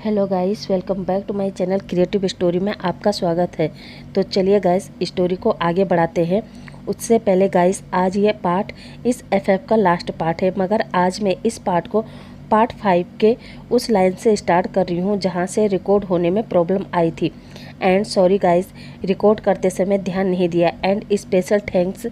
Hello guys, welcome back to my channel creative story में आपका स्वागत है। तो चलिए गाइस, स्टोरी को आगे बढ़ाते हैं। उससे पहले गाइस, आज ये पार्ट इस एफएफ का लास्ट पार्ट है, मगर आज मैं इस पार्ट को पार्ट 5 के उस लाइन से स्टार्ट कर रही हूँ जहाँ से रिकॉर्ड होने में प्रॉब्लम आई थी। एंड सॉरी गाइस, रिकॉर्ड करते समय ध्यान नहीं दिया। एंड स्पेशल थैंक्स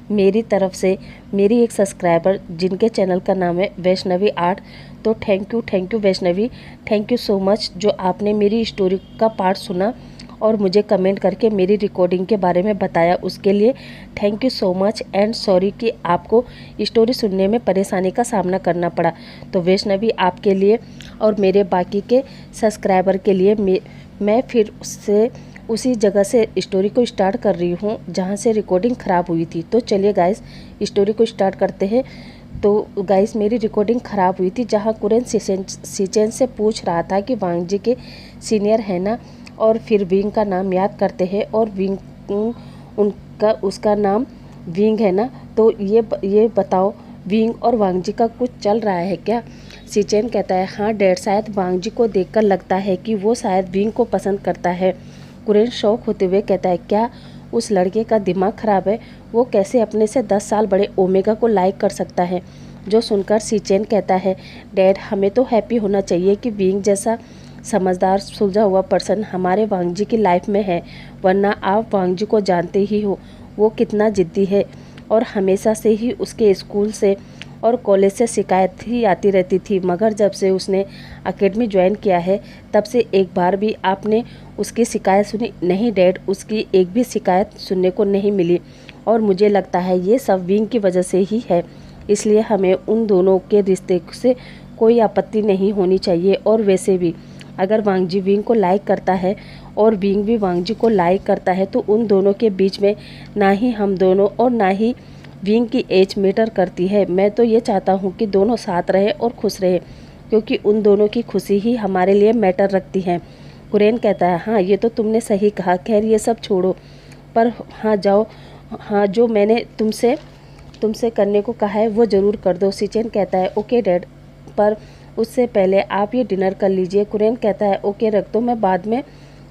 मेरी तरफ से मेरी एक सब्सक्राइबर जिनके चैनल का नाम है वैष्णवी आर्ट। तो thank you Vaishnavi, thank you so much जो आपने मेरी स्टोरी का पार्ट सुना और मुझे कमेंट करके मेरी रिकॉर्डिंग के बारे में बताया। उसके लिए thank you so much. And sorry कि आपको स्टोरी सुनने में परेशानी का सामना करना पड़ा। तो वैष्णवी, आपके लिए और मेरे बाकी के सब्सक्राइबर के लिए मैं फिर उससे उसी जगह से स्टोरी को स्टार्ट कर रही हूँ जहाँ से रिकॉर्डिंग ख़राब हुई थी। तो चलिए गाइस, स्टोरी को स्टार्ट करते हैं। तो गाइस, मेरी रिकॉर्डिंग ख़राब हुई थी जहाँ कुरेन सीचेन से पूछ रहा था कि वांग जी के सीनियर है ना, और फिर विंग का नाम याद करते हैं और विंग उसका नाम विंग है ना। तो ये बताओ, विंग और वांग जी का कुछ चल रहा है क्या? सीचेन कहता है, हाँ डैड, शायद वांग जी को देखकर लगता है कि वो शायद विंग को पसंद करता है। कुरेन शौक होते हुए कहता है, क्या उस लड़के का दिमाग ख़राब है? वो कैसे अपने से 10 साल बड़े ओमेगा को लाइक कर सकता है? जो सुनकर सीचेन कहता है, डैड, हमें तो हैप्पी होना चाहिए कि विंग जैसा समझदार सुलझा हुआ पर्सन हमारे वांग जी की लाइफ में है, वरना आप वांग जी को जानते ही हो वो कितना ज़िद्दी है और हमेशा से ही उसके स्कूल से और कॉलेज से शिकायत ही आती रहती थी। मगर जब से उसने एकेडमी ज्वाइन किया है तब से एक बार भी आपने उसकी शिकायत सुनी नहीं डैड, उसकी एक भी शिकायत सुनने को नहीं मिली और मुझे लगता है ये सब विंग की वजह से ही है। इसलिए हमें उन दोनों के रिश्ते से कोई आपत्ति नहीं होनी चाहिए। और वैसे भी अगर वांग जी विंग को लाइक करता है और विंग भी वांग जी को लाइक करता है तो उन दोनों के बीच में ना ही हम दोनों और ना ही विंग की एज मैटर करती है। मैं तो ये चाहता हूँ कि दोनों साथ रहे और खुश रहे, क्योंकि उन दोनों की खुशी ही हमारे लिए मैटर रखती है। कुरेन कहता है, हाँ ये तो तुमने सही कहा, खैर ये सब छोड़ो, पर हाँ जाओ, हाँ जो मैंने तुमसे करने को कहा है वो ज़रूर कर दो। सीचेन कहता है, ओके डैड, पर उससे पहले आप ये डिनर कर लीजिए। कुरेन कहता है, ओके रख दो, मैं बाद में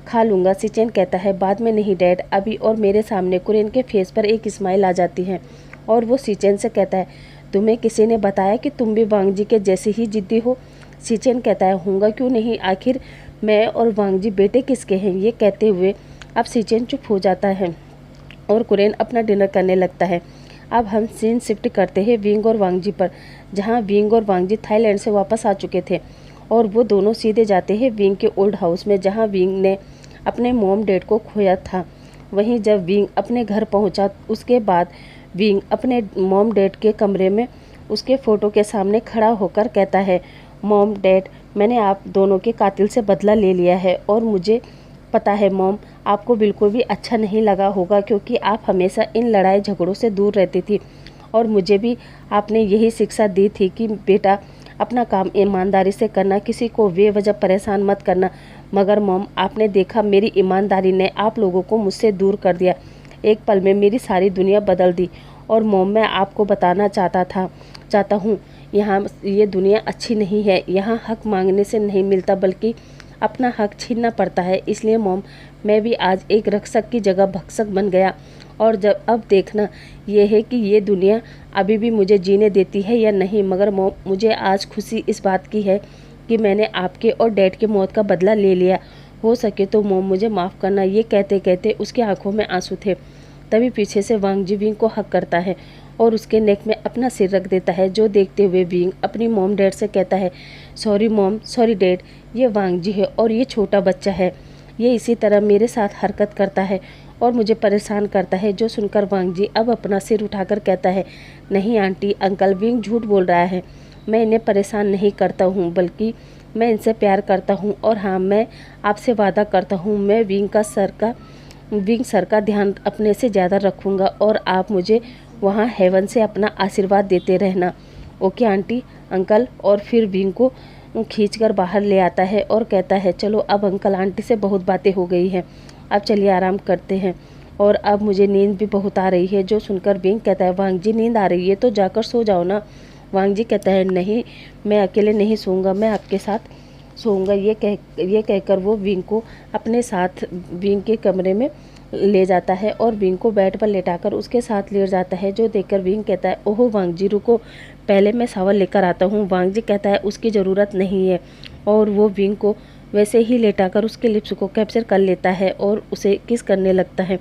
खा लूँगा। सीचेन कहता है, बाद में नहीं डैड, अभी। और मेरे सामने कुरेन के फेस पर एक स्माइल आ जाती है और वो सीचेन से कहता है, तुम्हें किसी ने बताया कि तुम भी वांग जी के जैसे ही जिद्दी हो? सीचेन कहता है, होगा क्यों नहीं, आखिर मैं और वांग जी बेटे किसके हैं? ये कहते हुए अब सीचेन चुप हो जाता है और कुरेन अपना डिनर करने लगता है। अब हम सीन शिफ्ट करते हैं विंग और वांग जी पर, जहाँ विंग और वांग जी थाईलैंड से वापस आ चुके थे और वो दोनों सीधे जाते हैं विंग के ओल्ड हाउस में जहाँ विंग ने अपने मॉम डैड को खोया था। वहीं जब विंग अपने घर पहुँचा उसके बाद विंग अपने मॉम डैड के कमरे में उसके फ़ोटो के सामने खड़ा होकर कहता है, मॉम डैड, मैंने आप दोनों के कातिल से बदला ले लिया है और मुझे पता है मॉम, आपको बिल्कुल भी अच्छा नहीं लगा होगा क्योंकि आप हमेशा इन लड़ाई झगड़ों से दूर रहती थी और मुझे भी आपने यही शिक्षा दी थी कि बेटा अपना काम ईमानदारी से करना, किसी को बेवजह परेशान मत करना। मगर मॉम, आपने देखा मेरी ईमानदारी ने आप लोगों को मुझसे दूर कर दिया, एक पल में मेरी सारी दुनिया बदल दी। और मॉम, मैं आपको बताना चाहता हूँ यहाँ ये दुनिया अच्छी नहीं है, यहाँ हक मांगने से नहीं मिलता बल्कि अपना हक छीनना पड़ता है। इसलिए मॉम, मैं भी आज एक रक्षक की जगह भक्षक बन गया और जब अब देखना ये है कि ये दुनिया अभी भी मुझे जीने देती है या नहीं। मगर मॉम, मुझे आज खुशी इस बात की है कि मैंने आपके और डैड के मौत का बदला ले लिया। हो सके तो मॉम मुझे माफ़ करना। ये कहते कहते उसकी आंखों में आंसू थे। तभी पीछे से वांग जी विंग को हक करता है और उसके नेक में अपना सिर रख देता है, जो देखते हुए विंग अपनी मॉम डैड से कहता है, सॉरी मॉम, सॉरी डैड, ये वांग जी है और ये छोटा बच्चा है, ये इसी तरह मेरे साथ हरकत करता है और मुझे परेशान करता है। जो सुनकर वांग जी अब अपना सिर उठाकर कहता है, नहीं आंटी अंकल, विंग झूठ बोल रहा है, मैं इन्हें परेशान नहीं करता हूँ बल्कि मैं इनसे प्यार करता हूँ। और हाँ, मैं आपसे वादा करता हूँ मैं विंग सर का ध्यान अपने से ज़्यादा रखूँगा और आप मुझे वहाँ हेवन से अपना आशीर्वाद देते रहना। Okay aunty uncle. और फिर विंग को खींचकर बाहर ले आता है और कहता है, चलो अब अंकल आंटी से बहुत बातें हो गई हैं, अब चलिए आराम करते हैं और अब मुझे नींद भी बहुत आ रही है। जो सुनकर विंग कहता है, वांग जी नींद आ रही है तो जाकर सो जाओ ना। वांग जी कहता है, नहीं मैं अकेले नहीं सोऊंगा, मैं आपके साथ सोऊंगा। ये कहकर वो विंग को अपने साथ विंग के कमरे में ले जाता है और विंग को बेड पर लेटाकर उसके साथ लेट जाता है, जो देखकर विंग कहता है, ओहो वांग जी रुको, पहले मैं शावर लेकर आता हूँ। वांग जी कहता है उसकी ज़रूरत नहीं है, और वो विंग को वैसे ही लेटाकर उसके लिप्स को कैप्चर कर लेता है और उसे किस करने लगता है,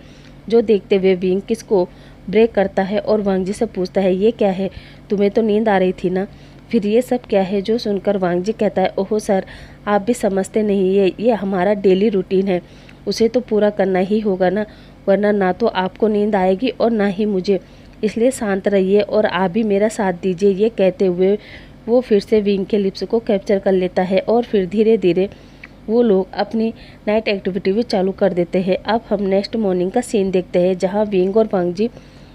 जो देखते हुए विंग किस को ब्रेक करता है और वांग जी से पूछता है, ये क्या है, तुम्हें तो नींद आ रही थी ना, फिर ये सब क्या है। जो सुनकर वांग जी कहता है, ओहो सर, आप भी समझते नहीं है, ये हमारा डेली रूटीन है, उसे तो पूरा करना ही होगा ना, वरना ना तो आपको नींद आएगी और ना ही मुझे, इसलिए शांत रहिए और आप भी मेरा साथ दीजिए। ये कहते हुए वो फिर से विंग के लिप्स को कैप्चर कर लेता है और फिर धीरे धीरे वो लोग अपनी नाइट एक्टिविटी भी चालू कर देते हैं। अब हम नेक्स्ट मॉर्निंग का सीन देखते हैं, जहाँ विंग और वांग जी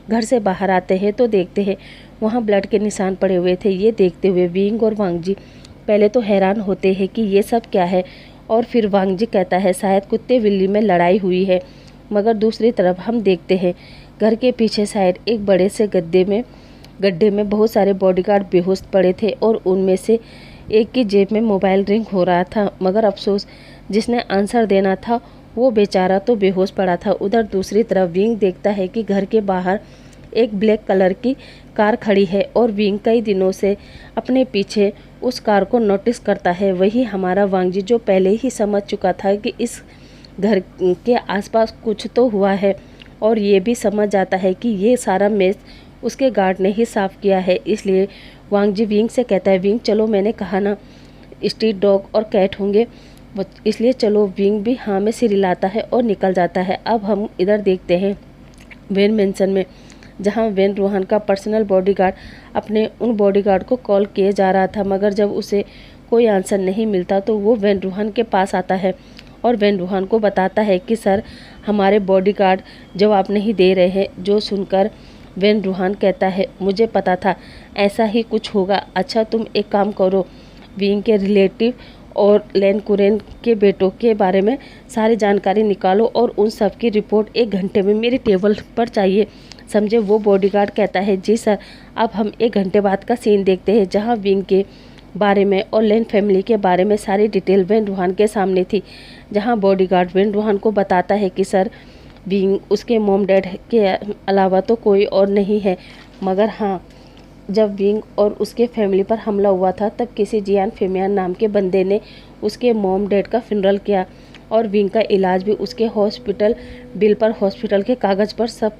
घर से बाहर आते हैं तो देखते हैं वहाँ ब्लड के निशान पड़े हुए थे। ये देखते हुए विंग और वांग जी पहले तो हैरान होते हैं कि ये सब क्या है, और फिर वांग जी कहता है शायद कुत्ते बिल्ली में लड़ाई हुई है। मगर दूसरी तरफ हम देखते हैं घर के पीछे साइड एक बड़े से गड्ढे में बहुत सारे बॉडीगार्ड बेहोश पड़े थे और उनमें से एक की जेब में मोबाइल रिंग हो रहा था, मगर अफसोस जिसने आंसर देना था वो बेचारा तो बेहोश पड़ा था। उधर दूसरी तरफ विंग देखता है कि घर के बाहर एक ब्लैक कलर की कार खड़ी है और विंग कई दिनों से अपने पीछे उस कार को नोटिस करता है। वही हमारा वांग जी जो पहले ही समझ चुका था कि इस घर के आसपास कुछ तो हुआ है, और ये भी समझ जाता है कि ये सारा मेस उसके गार्ड ने ही साफ़ किया है। इसलिए वांग जी विंग से कहता है, विंग चलो, मैंने कहा ना स्ट्रीट डॉग और कैट होंगे, इसलिए चलो। विंग भी हाँ में सिर हिलाता है और निकल जाता है। अब हम इधर देखते हैं वेन मेंशन में, जहाँ वेन रूहान का पर्सनल बॉडीगार्ड अपने उन बॉडीगार्ड को कॉल किए जा रहा था, मगर जब उसे कोई आंसर नहीं मिलता तो वो वेन रूहान के पास आता है और वेन रूहान को बताता है कि सर हमारे बॉडीगार्ड जवाब नहीं दे रहे हैं। जो सुनकर वेन रूहान कहता है, मुझे पता था ऐसा ही कुछ होगा। अच्छा तुम एक काम करो, विंग के रिलेटिव और लैन कुरेन के बेटों के बारे में सारी जानकारी निकालो और उन सब की रिपोर्ट 1 घंटे में मेरी टेबल पर चाहिए, समझे। वो बॉडीगार्ड कहता है, जी सर। अब हम 1 घंटे बाद का सीन देखते हैं, जहां विंग के बारे में और लैन फैमिली के बारे में सारी डिटेल वेन रूहान के सामने थी। जहां बॉडीगार्ड वेन रूहान को बताता है कि सर विंग उसके मॉम डैड के अलावा तो कोई और नहीं है, मगर हाँ जब विंग और उसके फैमिली पर हमला हुआ था तब किसी जियान फेमियान नाम के बंदे ने उसके मॉम डैड का फ्यूनरल किया और विंग का इलाज भी उसके हॉस्पिटल बिल पर, हॉस्पिटल के कागज़ पर, सब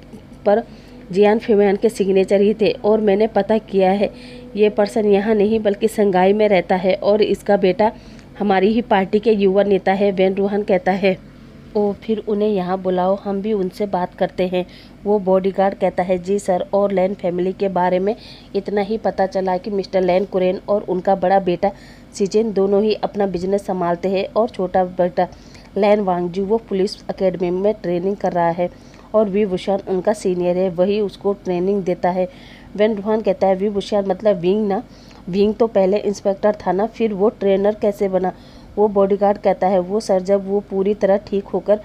पर जियान फेमियान के सिग्नेचर ही थे। और मैंने पता किया है ये पर्सन यहाँ नहीं बल्कि संगाई में रहता है और इसका बेटा हमारी ही पार्टी के युवा नेता है। वेन रूहान कहता है, ओ फिर उन्हें यहाँ बुलाओ, हम भी उनसे बात करते हैं। वो बॉडीगार्ड कहता है, जी सर। और लैन फैमिली के बारे में इतना ही पता चला कि मिस्टर लैन कुरेन और उनका बड़ा बेटा सीजेन दोनों ही अपना बिजनेस संभालते हैं और छोटा बेटा लैन वांगजू वो पुलिस एकेडमी में ट्रेनिंग कर रहा है और वी भूषण उनका सीनियर है, वही उसको ट्रेनिंग देता है। वेन रूहान कहता है, वी भूषण मतलब विंग ना, विंग तो पहले इंस्पेक्टर था ना, फिर वो ट्रेनर कैसे बना। वो बॉडीगार्ड कहता है, वो सर जब वो पूरी तरह ठीक होकर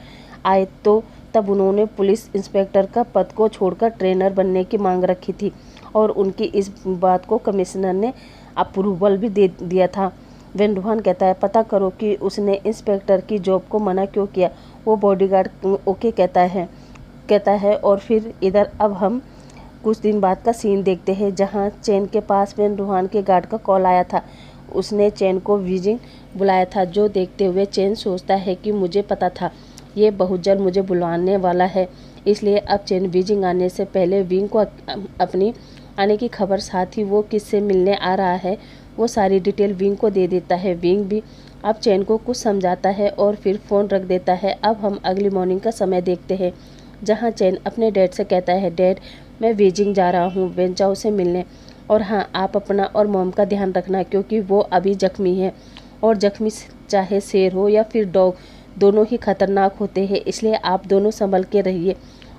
आए तो तब उन्होंने पुलिस इंस्पेक्टर का पद को छोड़कर ट्रेनर बनने की मांग रखी थी और उनकी इस बात को कमिश्नर ने अप्रूवल भी दे दिया था। वेन रूहान कहता है, पता करो कि उसने इंस्पेक्टर की जॉब को मना क्यों किया। वो बॉडीगार्ड ओके कहता है और फिर इधर अब हम कुछ दिन बाद का सीन देखते हैं, जहां चैन के पास वेन रूहान के गार्ड का कॉल आया था। उसने चैन को बीजिंग बुलाया था, जो देखते हुए चैन सोचता है कि मुझे पता था ये बहुत जल्द मुझे बुलाने वाला है, इसलिए अब चैन बीजिंग आने से पहले विंग को अपनी आने की खबर, साथ ही वो किससे मिलने आ रहा है वो सारी डिटेल विंग को दे देता है। विंग भी अब चैन को कुछ समझाता है और फिर फ़ोन रख देता है। अब हम अगली मॉर्निंग का समय देखते हैं, जहाँ चैन अपने डैड से कहता है, डैड मैं बीजिंग जा रहा हूँ वेनचाओ से मिलने, और हाँ आप अपना और मॉम का ध्यान रखना क्योंकि वो अभी जख्मी है और जख्मी चाहे शेर हो या फिर डॉग दोनों ही खतरनाक होते हैं, इसलिए आप दोनों संभल के रहिए।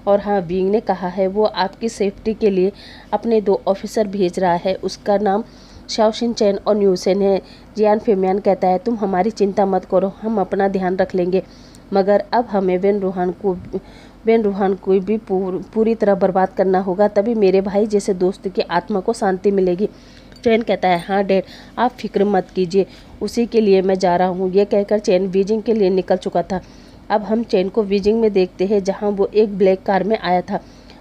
और हाँ विंग ने कहा है वो आपकी सेफ्टी के लिए अपने 2 ऑफिसर भेज रहा है, उसका नाम शाओशिन चैन और न्यूसेन है। जियान फेमियान कहता है, तुम हमारी चिंता मत करो, हम अपना ध्यान रख लेंगे, मगर अब हमें वेन रूहान को भी पूरी तरह बर्बाद करना होगा, तभी मेरे भाई जैसे दोस्त की आत्मा को शांति मिलेगी। चैन कहता है हाँ डैड, आप फिक्र मत कीजिए, उसी के लिए मैं जा रहा हूँ। ये कहकर चैन बीजिंग के लिए निकल चुका था। अब हम चैन को बीजिंग में देखते हैं, जहाँ वो एक ब्लैक कार में आया था।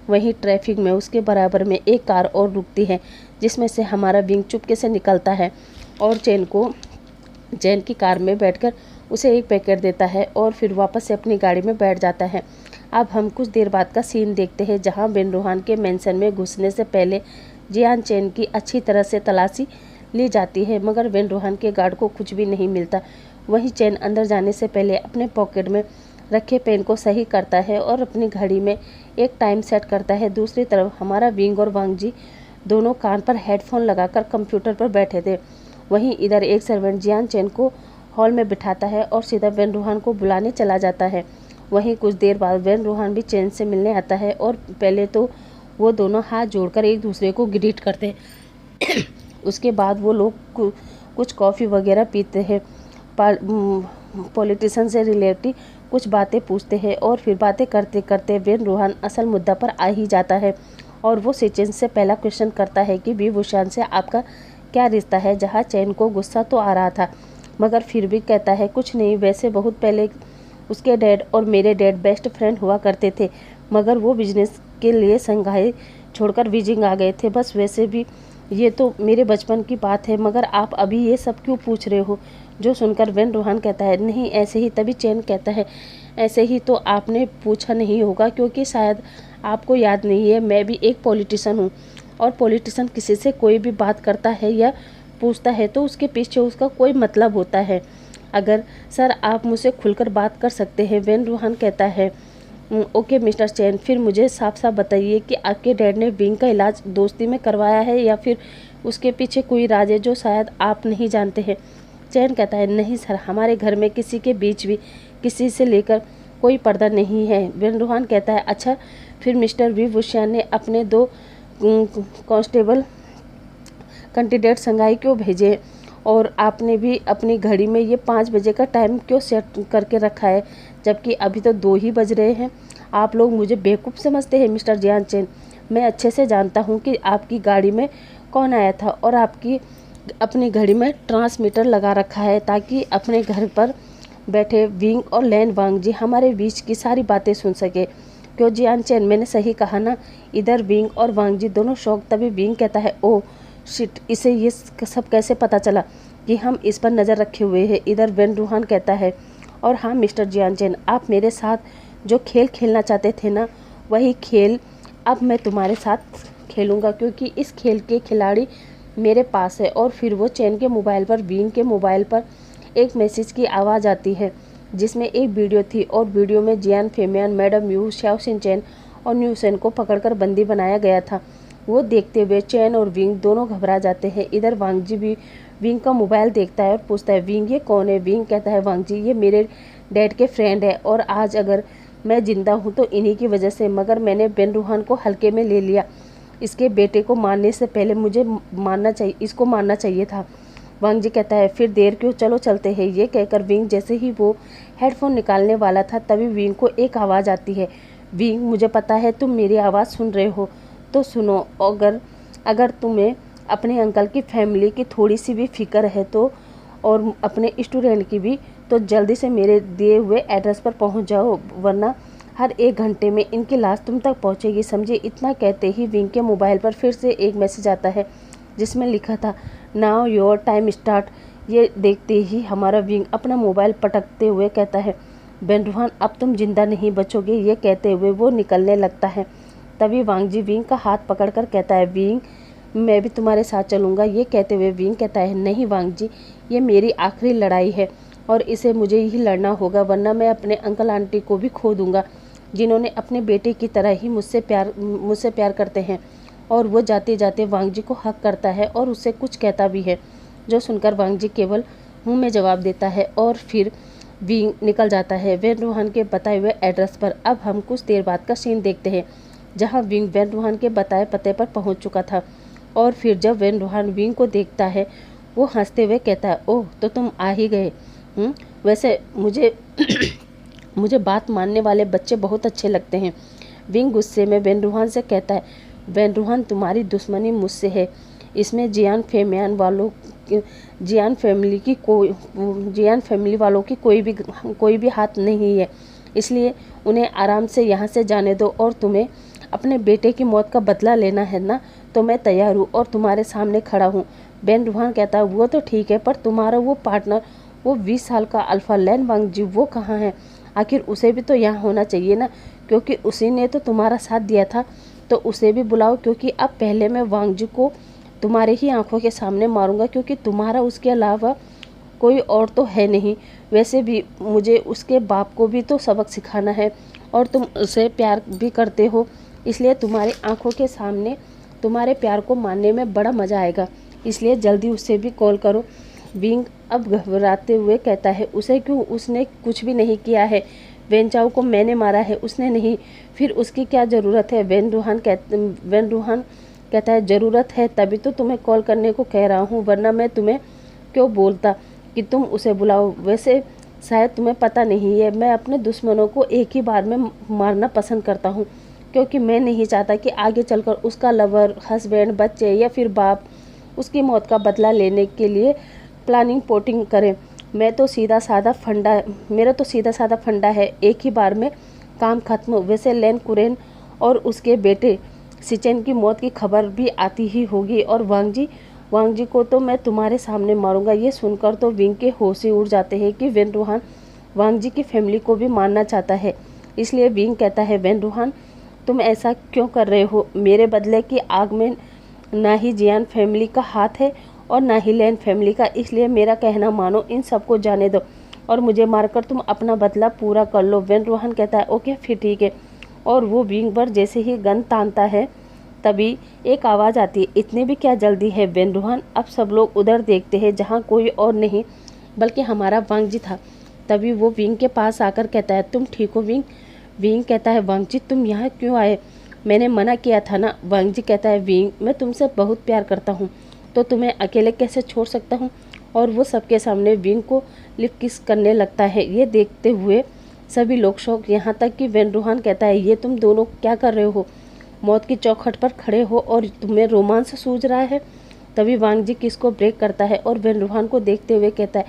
वहीं ट्रैफिक में उसके बराबर में एक कार और रुकती है, जिसमें से हमारा विंग चुपके से निकलता है और चैन की कार में बैठकर उसे एक पैकेट देता है और फिर वापस से अपनी गाड़ी में बैठ जाता है। अब हम कुछ देर बाद का सीन देखते हैं, जहां बेन रूहान के मेंशन में घुसने से पहले जियान चैन की अच्छी तरह से तलाशी ली जाती है, मगर बेन रूहान के गार्ड को कुछ भी नहीं मिलता। वहीं चैन अंदर जाने से पहले अपने पॉकेट में रखे पेन को सही करता है और अपनी घड़ी में एक टाइम सेट करता है। दूसरी तरफ हमारा विंग और वांग जी दोनों कान पर हेडफोन लगाकर कंप्यूटर पर बैठे थे। वहीं इधर एक सर्वेंट जियान चैन को हॉल में बिठाता है और सीधा बेन रूहान को बुलाने चला जाता है। वहीं कुछ देर बाद बेन रूहान भी चैन से मिलने आता है और पहले तो वो दोनों हाथ जोड़कर एक दूसरे को ग्रीट करते हैं। उसके बाद वो लोग कुछ कॉफ़ी वगैरह पीते हैं, पॉलिटिशियन से रिलेटेड कुछ बातें पूछते हैं और फिर बातें करते करते बेन रूहान असल मुद्दा पर आ ही जाता है और वो चैन से पहला क्वेश्चन करता है कि विभूषण से आपका क्या रिश्ता है। जहाँ चैन को गुस्सा तो आ रहा था, मगर फिर भी कहता है कुछ नहीं, वैसे बहुत पहले उसके डैड और मेरे डैड बेस्ट फ्रेंड हुआ करते थे, मगर वो बिजनेस के लिए संघाई छोड़कर बीजिंग आ गए थे। बस वैसे भी ये तो मेरे बचपन की बात है, मगर आप अभी ये सब क्यों पूछ रहे हो। जो सुनकर बेन रूहान कहता है नहीं ऐसे ही। तभी चैन कहता है ऐसे ही तो आपने पूछा नहीं होगा, क्योंकि शायद आपको याद नहीं है, मैं भी एक पॉलिटिशियन हूँ और पॉलिटिशियन किसी से कोई भी बात करता है या पूछता है तो उसके पीछे उसका कोई मतलब होता है। अगर सर आप मुझसे खुलकर बात कर सकते हैं। बेन रूहान कहता है ओके मिस्टर चैन, फिर मुझे साफ साफ बताइए कि आपके डैड ने विंग का इलाज दोस्ती में करवाया है या फिर उसके पीछे कोई राज है जो शायद आप नहीं जानते हैं। चैन कहता है नहीं सर, हमारे घर में किसी के बीच भी किसी से लेकर कोई पर्दा नहीं है। बेन रूहान कहता है अच्छा, फिर मिस्टर विभूषण ने अपने 2 कांस्टेबल कैंडिडेट संघाई क्यों भेजे और आपने भी अपनी घड़ी में ये 5 बजे का टाइम क्यों सेट करके रखा है, जबकि अभी तो 2 ही बज रहे हैं। आप लोग मुझे बेवकूफ़ समझते हैं मिस्टर जियान चैन। मैं अच्छे से जानता हूँ कि आपकी गाड़ी में कौन आया था और आपकी अपनी घड़ी में ट्रांसमीटर लगा रखा है ताकि अपने घर पर बैठे विंग और लैन वांग जी हमारे बीच की सारी बातें सुन सके। क्यों जियान चैन, मैंने सही कहा ना। इधर विंग और वांग जी दोनों शौक। तभी विंग कहता है ओह शिट, इसे ये सब कैसे पता चला कि हम इस पर नज़र रखे हुए हैं। इधर बेन रूहान कहता है और हाँ मिस्टर जियान चैन, आप मेरे साथ जो खेल खेलना चाहते थे ना, वही खेल अब मैं तुम्हारे साथ खेलूँगा, क्योंकि इस खेल के खिलाड़ी मेरे पास है। और फिर वो चैन के मोबाइल पर विंग के मोबाइल पर एक मैसेज की आवाज़ आती है, जिसमें एक वीडियो थी और वीडियो में जियान फेमियान, मैडम यू, श्याओ सिन चैन और न्यू सेन को पकड़कर बंदी बनाया गया था। वो देखते हुए चैन और विंग दोनों घबरा जाते हैं। इधर वांग जी भी विंग का मोबाइल देखता है और पूछता है विंग ये कौन है। विंग कहता है वांग जी ये मेरे डैड के फ्रेंड है और आज अगर मैं जिंदा हूँ तो इन्हीं की वजह से, मगर मैंने बेन रूहान को हल्के में ले लिया। इसके बेटे को मारने से पहले मुझे इसको मारना चाहिए था। वांग जी कहता है फिर देर क्यों, चलो चलते हैं। ये कहकर विंग जैसे ही वो हेडफोन निकालने वाला था, तभी विंग को एक आवाज़ आती है विंग मुझे पता है तुम मेरी आवाज़ सुन रहे हो, तो सुनो। अगर तुम्हें अपने अंकल की फैमिली की थोड़ी सी भी फिक्र है तो, और अपने स्टूडेंट की भी, तो जल्दी से मेरे दिए हुए एड्रेस पर पहुंच जाओ, वरना हर 1 घंटे में इनकी लाश तुम तक पहुंचेगी, समझे। इतना कहते ही विंग के मोबाइल पर फिर से एक मैसेज आता है जिसमें लिखा था नाउ योर टाइम स्टार्ट। ये देखते ही हमारा विंग अपना मोबाइल पटकते हुए कहता है बेन रूहान अब तुम जिंदा नहीं बचोगे। ये कहते हुए वो निकलने लगता है। तभी वांग जी विंग का हाथ पकड़कर कहता है विंग मैं भी तुम्हारे साथ चलूँगा। ये कहते हुए विंग कहता है नहीं वांग जी, ये मेरी आखिरी लड़ाई है और इसे मुझे ही लड़ना होगा, वरना मैं अपने अंकल आंटी को भी खो दूँगा, जिन्होंने अपने बेटे की तरह ही मुझसे प्यार करते हैं। और वो जाते जाते वांग जी को हक करता है और उससे कुछ कहता भी है, जो सुनकर वांग जी केवल मुँह में जवाब देता है और फिर विंग निकल जाता है बेन रूहान के बताए हुए एड्रेस पर। अब हम कुछ देर बाद का सीन देखते हैं, जहाँ विंग बेन रूहान के बताए पते पर पहुँच चुका था। और फिर जब बेन रूहान विंग को देखता है, वो हंसते हुए कहता है ओह तो तुम आ ही गए। वैसे मुझे मुझे बात मानने वाले बच्चे बहुत अच्छे लगते हैं। विंग गुस्से में बेन रूहान से कहता है बेन रूहान तुम्हारी दुश्मनी मुझसे है, इसमें जियान फैमिली वालों की कोई भी हाथ नहीं है। इसलिए उन्हें आराम से यहाँ से जाने दो, और तुम्हें अपने बेटे की मौत का बदला लेना है ना, तो मैं तैयार हूँ और तुम्हारे सामने खड़ा हूँ। बेन रुहान कहता है वो तो ठीक है, पर तुम्हारा वो पार्टनर, वो 20 साल का अल्फा लैन वांगजी, वो कहाँ है? आखिर उसे भी तो यहाँ होना चाहिए ना, क्योंकि उसी ने तो तुम्हारा साथ दिया था। तो उसे भी बुलाओ, क्योंकि अब पहले मैं वांगजी को तुम्हारे ही आंखों के सामने मारूंगा, क्योंकि तुम्हारा उसके अलावा कोई और तो है नहीं। वैसे भी मुझे उसके बाप को भी तो सबक सिखाना है, और तुम उसे प्यार भी करते हो, इसलिए तुम्हारी आंखों के सामने तुम्हारे प्यार को मानने में बड़ा मज़ा आएगा। इसलिए जल्दी उससे भी कॉल करो। विंग अब घबराते हुए कहता है उसे क्यों? उसने कुछ भी नहीं किया है। वेन चाओ को मैंने मारा है, उसने नहीं। फिर उसकी क्या ज़रूरत है? वेन रुहान कहता है ज़रूरत है, तभी तो तुम्हें कॉल करने को कह रहा हूँ, वरना मैं तुम्हें क्यों बोलता कि तुम उसे बुलाओ। वैसे शायद तुम्हें पता नहीं है, मैं अपने दुश्मनों को एक ही बार में मारना पसंद करता हूँ, क्योंकि मैं नहीं चाहता कि आगे चलकर उसका लवर, हस्बैंड, बच्चे या फिर बाप उसकी मौत का बदला लेने के लिए प्लानिंग पोटिंग करें। मेरा तो सीधा साधा फंडा है, एक ही बार में काम खत्म। वैसे लैन कुरेन और उसके बेटे सिचेन की मौत की खबर भी आती ही होगी, और वांगजी को तो मैं तुम्हारे सामने मारूंगा। ये सुनकर तो विंग के होश ही उड़ जाते हैं कि वेन रुहान वांगजी की फैमिली को भी मारना चाहता है। इसलिए विंग कहता है वेन रुहान, तुम ऐसा क्यों कर रहे हो? मेरे बदले की आग में ना ही जियान फैमिली का हाथ है और ना ही लैन फैमिली का, इसलिए मेरा कहना मानो, इन सबको जाने दो और मुझे मारकर तुम अपना बदला पूरा कर लो। वेन रुहान कहता है ओके फिर ठीक है, और वो विंग पर जैसे ही गन तानता है तभी एक आवाज़ आती है, इतने भी क्या जल्दी है वेन रुहान? अब सब लोग उधर देखते हैं जहाँ कोई और नहीं बल्कि हमारा वांगजी था। तभी वो विंग के पास आकर कहता है तुम ठीक हो विंग? विंग कहता है वांगजी तुम यहाँ क्यों आए? मैंने मना किया था ना। वांगजी कहता है विंग, मैं तुमसे बहुत प्यार करता हूँ, तो तुम्हें अकेले कैसे छोड़ सकता हूँ? और वो सबके सामने विंग को लिप किस करने लगता है। ये देखते हुए सभी लोग शौक, यहाँ तक कि वेन रुहान कहता है ये तुम दोनों क्या कर रहे हो? मौत की चौखट पर खड़े हो और तुम्हें रोमांस सूझ रहा है? तभी वांगजी किस को ब्रेक करता है और वेन रुहान को देखते हुए कहता है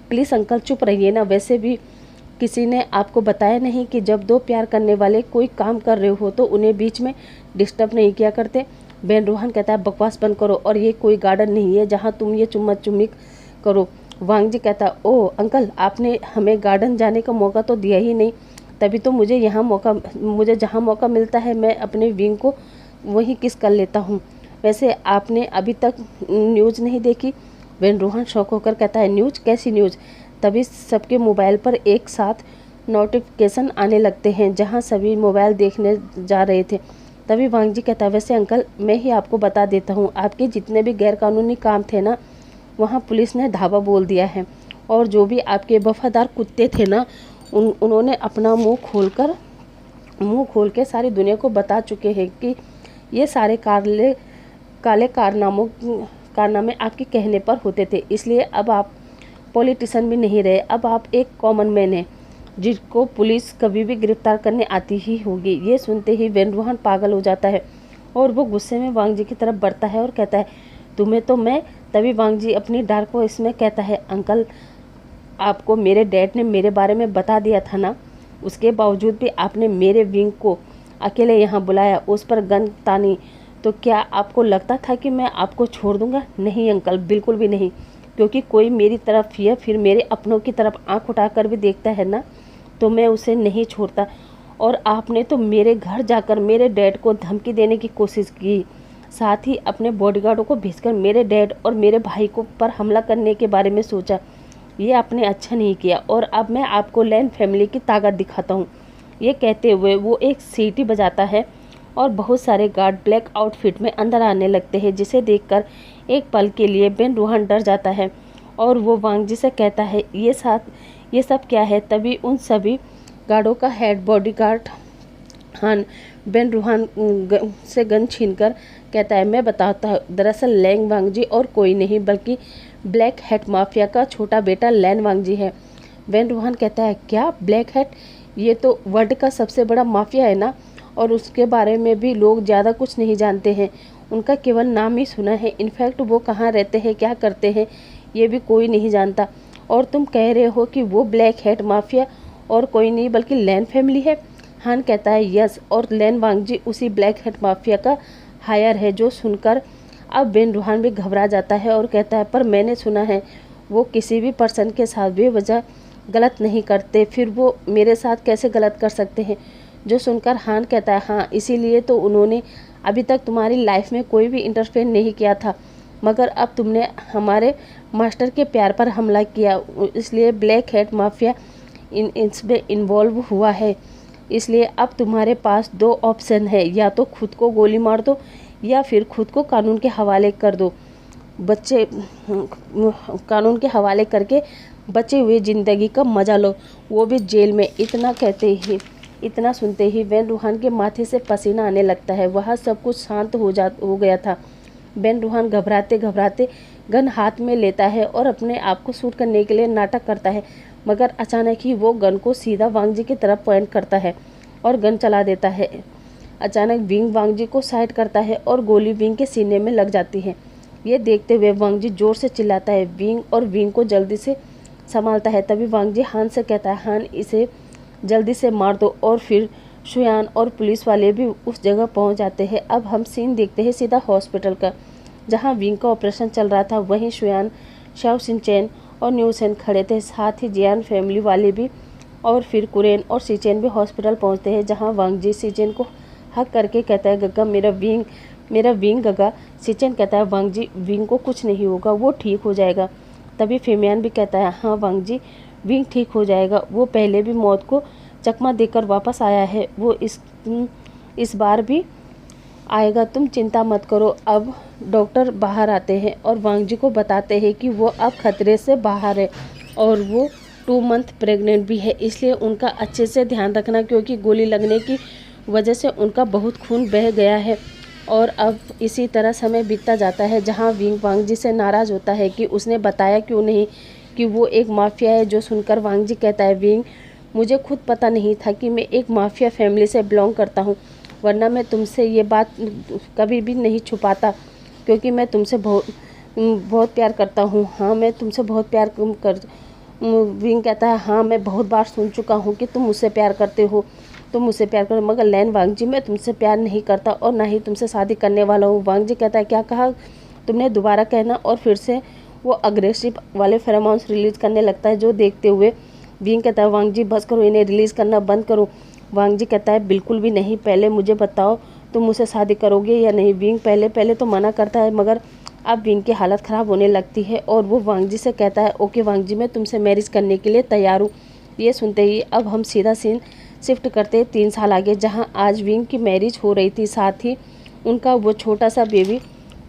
प्लीज़ अंकल चुप रहिए ना। वैसे भी किसी ने आपको बताया नहीं कि जब दो प्यार करने वाले कोई काम कर रहे हो तो उन्हें बीच में डिस्टर्ब नहीं किया करते। वेन रुहान कहता है बकवास बंद करो, और ये कोई गार्डन नहीं है जहाँ तुम ये चुम्मा चुम्मी करो। वांगजी कहता है ओह अंकल, आपने हमें गार्डन जाने का मौका तो दिया ही नहीं, तभी तो मुझे जहाँ मौका मिलता है मैं अपने विंग को वहीं किस कर लेता हूँ। वैसे आपने अभी तक न्यूज़ नहीं देखी? वेन रुहान शौक होकर कहता है न्यूज़? कैसी न्यूज़? तभी सबके मोबाइल पर एक साथ नोटिफिकेशन आने लगते हैं, जहाँ सभी मोबाइल देखने जा रहे थे। तभी वांगजी कहता है वैसे अंकल मैं ही आपको बता देता हूँ, आपके जितने भी गैरकानूनी काम थे ना, वहाँ पुलिस ने धावा बोल दिया है, और जो भी आपके वफादार कुत्ते थे ना, उन्होंने अपना मुंह खोल के सारी दुनिया को बता चुके हैं कि ये सारे काले कारनामे आपके कहने पर होते थे। इसलिए अब आप पॉलिटिशियन भी नहीं रहे, अब आप एक कॉमन मैन हैं जिसको पुलिस कभी भी गिरफ्तार करने आती ही होगी। ये सुनते ही वेन रुहान पागल हो जाता है और वो गुस्से में वांगजी की तरफ बढ़ता है और कहता है तुम्हें तो मैं। तभी वांगजी अपनी डार्क वॉइस में कहता है अंकल, आपको मेरे डैड ने मेरे बारे में बता दिया था ना, उसके बावजूद भी आपने मेरे विंग को अकेले यहाँ बुलाया, उस पर गन तानी, तो क्या आपको लगता था कि मैं आपको छोड़ दूँगा? नहीं अंकल, बिल्कुल भी नहीं, क्योंकि कोई मेरी तरफ या फिर मेरे अपनों की तरफ आंख उठाकर भी देखता है ना, तो मैं उसे नहीं छोड़ता। और आपने तो मेरे घर जाकर मेरे डैड को धमकी देने की कोशिश की, साथ ही अपने बॉडीगार्डों को भेजकर मेरे डैड और मेरे भाई को पर हमला करने के बारे में सोचा। ये आपने अच्छा नहीं किया, और अब मैं आपको लैन फैमिली की ताकत दिखाता हूँ। ये कहते हुए वो एक सीटी बजाता है और बहुत सारे गार्ड ब्लैक आउटफिट में अंदर आने लगते हैं, जिसे देखकर एक पल के लिए वेन रुहान डर जाता है और वो वांगजी से कहता है ये सब क्या है? तभी उन सभी गार्डों का हेड बॉडीगार्ड हान वेन रुहान से गन छीनकर कहता है मैं बताता हूँ, दरअसल लैंग वांगजी और कोई नहीं बल्कि ब्लैक हैट माफिया का छोटा बेटा लैन वांगजी है। वेन रुहान कहता है क्या ब्लैक हैट? ये तो वर्ल्ड का सबसे बड़ा माफिया है ना, और उसके बारे में भी लोग ज़्यादा कुछ नहीं जानते हैं। उनका केवल नाम ही सुना है, इनफैक्ट वो कहाँ रहते हैं, क्या करते हैं, ये भी कोई नहीं जानता। और तुम कह रहे हो कि वो ब्लैक हेड माफिया और कोई नहीं बल्कि लैन फैमिली है। हान कहता है यस, और लैन वांगजी उसी ब्लैक हेड माफिया का हायर है। जो सुनकर अब बेन रूहान भी घबरा जाता है और कहता है पर मैंने सुना है वो किसी भी पर्सन के साथ बेवजह गलत नहीं करते, फिर वो मेरे साथ कैसे गलत कर सकते हैं। जो सुनकर हान कहता है हाँ, इसीलिए तो उन्होंने अभी तक तुम्हारी लाइफ में कोई भी इंटरफेयर नहीं किया था, मगर अब तुमने हमारे मास्टर के प्यार पर हमला किया, इसलिए ब्लैक हेड माफिया इसमें इन्वॉल्व हुआ है। इसलिए अब तुम्हारे पास दो ऑप्शन है, या तो खुद को गोली मार दो या फिर खुद को कानून के हवाले कर दो। बच्चे कानून के हवाले करके बचे हुए ज़िंदगी का मज़ा लो, वो भी जेल में। इतना सुनते ही बेन रूहान के माथे से पसीना आने लगता है। वहाँ सब कुछ शांत हो गया था। बेन रूहान घबराते घबराते गन हाथ में लेता है और अपने आप को शूट करने के लिए नाटक करता है, मगर अचानक ही वो गन को सीधा वांगजी की तरफ पॉइंट करता है और गन चला देता है। अचानक विंग वांगजी को साइड करता है और गोली विंग के सीने में लग जाती है। ये देखते हुए वांगजी जोर से चिल्लाता है विंग, और विंग को जल्दी से संभालता है। तभी वांगजी हान से कहता है हान, इसे जल्दी से मार दो। और फिर शुयान और पुलिस वाले भी उस जगह पहुंच जाते हैं। अब हम सीन देखते हैं सीधा हॉस्पिटल का, जहां विंग का ऑपरेशन चल रहा था। वहीं शुयान, शाओ सिंचेन और न्यूसेन खड़े थे, साथ ही जियान फैमिली वाले भी। और फिर कुरेन और सीचेन भी हॉस्पिटल पहुंचते हैं, जहां वांगजी सीचेन को हक करके कहता है गग्गा मेरा विंग गगा। सीचेन कहता है वांगजी विंग को कुछ नहीं होगा, वो ठीक हो जाएगा। तभी फेमियान भी कहता है हाँ वांगजी, विंग ठीक हो जाएगा, वो पहले भी मौत को चकमा देकर वापस आया है, वो इस बार भी आएगा, तुम चिंता मत करो। अब डॉक्टर बाहर आते हैं और वांगजी को बताते हैं कि वो अब खतरे से बाहर है और वो 2 मंथ प्रेग्नेंट भी है, इसलिए उनका अच्छे से ध्यान रखना, क्योंकि गोली लगने की वजह से उनका बहुत खून बह गया है। और अब इसी तरह समय बीतता जाता है, जहां विंग वांगजी से नाराज़ होता है कि उसने बताया क्यों नहीं कि वो एक माफिया है। जो सुनकर वांगजी कहता है विंग, मुझे खुद पता नहीं था कि मैं एक माफिया फैमिली से बिलोंग करता हूँ, वरना मैं तुमसे ये बात कभी भी नहीं छुपाता, क्योंकि मैं तुमसे बहुत प्यार करता हूँ। हाँ, मैं तुमसे बहुत प्यार विंग कहता है हाँ, मैं बहुत बार सुन चुका हूँ कि तुम मुझसे प्यार करते हो, मगर लैन वांगजी, मैं तुमसे प्यार नहीं करता और ना ही तुमसे शादी करने वाला हूँ। वांगजी कहता है क्या कहा तुमने, दोबारा कहना। और फिर से वो अग्रेसिव वाले फेरोमोन्स रिलीज करने लगता है, जो देखते हुए विंग कहता है वांगजी बस करो, इन्हें रिलीज़ करना बंद करो। वांगजी कहता है बिल्कुल भी नहीं, पहले मुझे बताओ तुम मुझसे शादी करोगे या नहीं। विंग पहले तो मना करता है, मगर अब विंग की हालत ख़राब होने लगती है और वो वांगजी से कहता है ओके वांगजी, मैं तुमसे मैरिज करने के लिए तैयार हूँ। ये सुनते ही अब हम सीधा सीन शिफ्ट करते हैं 3 साल आगे, जहाँ आज विंग की मैरिज हो रही थी। साथ ही उनका वो छोटा सा बेबी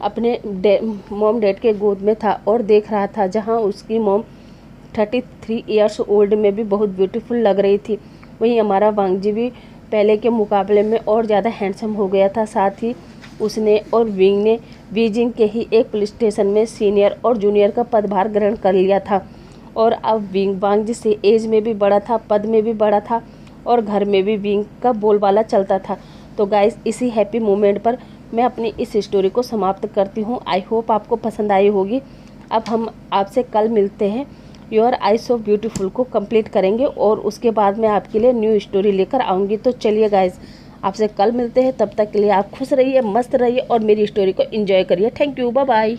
अपने मॉम डैड के गोद में था और देख रहा था, जहाँ उसकी मॉम 33 ईयर्स ओल्ड में भी बहुत ब्यूटीफुल लग रही थी। वहीं हमारा वांगजी भी पहले के मुकाबले में और ज़्यादा हैंडसम हो गया था। साथ ही उसने और विंग ने बीजिंग के ही एक पुलिस स्टेशन में सीनियर और जूनियर का पदभार ग्रहण कर लिया था। और अब विंग वांगजी से एज में भी बड़ा था, पद में भी बड़ा था और घर में भी विंग का बोलबाला चलता था। तो गाइस, इसी हैप्पी मोमेंट पर मैं अपनी इस स्टोरी को समाप्त करती हूँ। आई होप आपको पसंद आई होगी। अब हम आपसे कल मिलते हैं, योर आइज सो ब्यूटीफुल को कंप्लीट करेंगे और उसके बाद मैं आपके लिए न्यू स्टोरी लेकर आऊँगी। तो चलिए गाइस, आपसे कल मिलते हैं, तब तक के लिए आप खुश रहिए, मस्त रहिए और मेरी स्टोरी को एंजॉय करिए। Thank you, bye bye.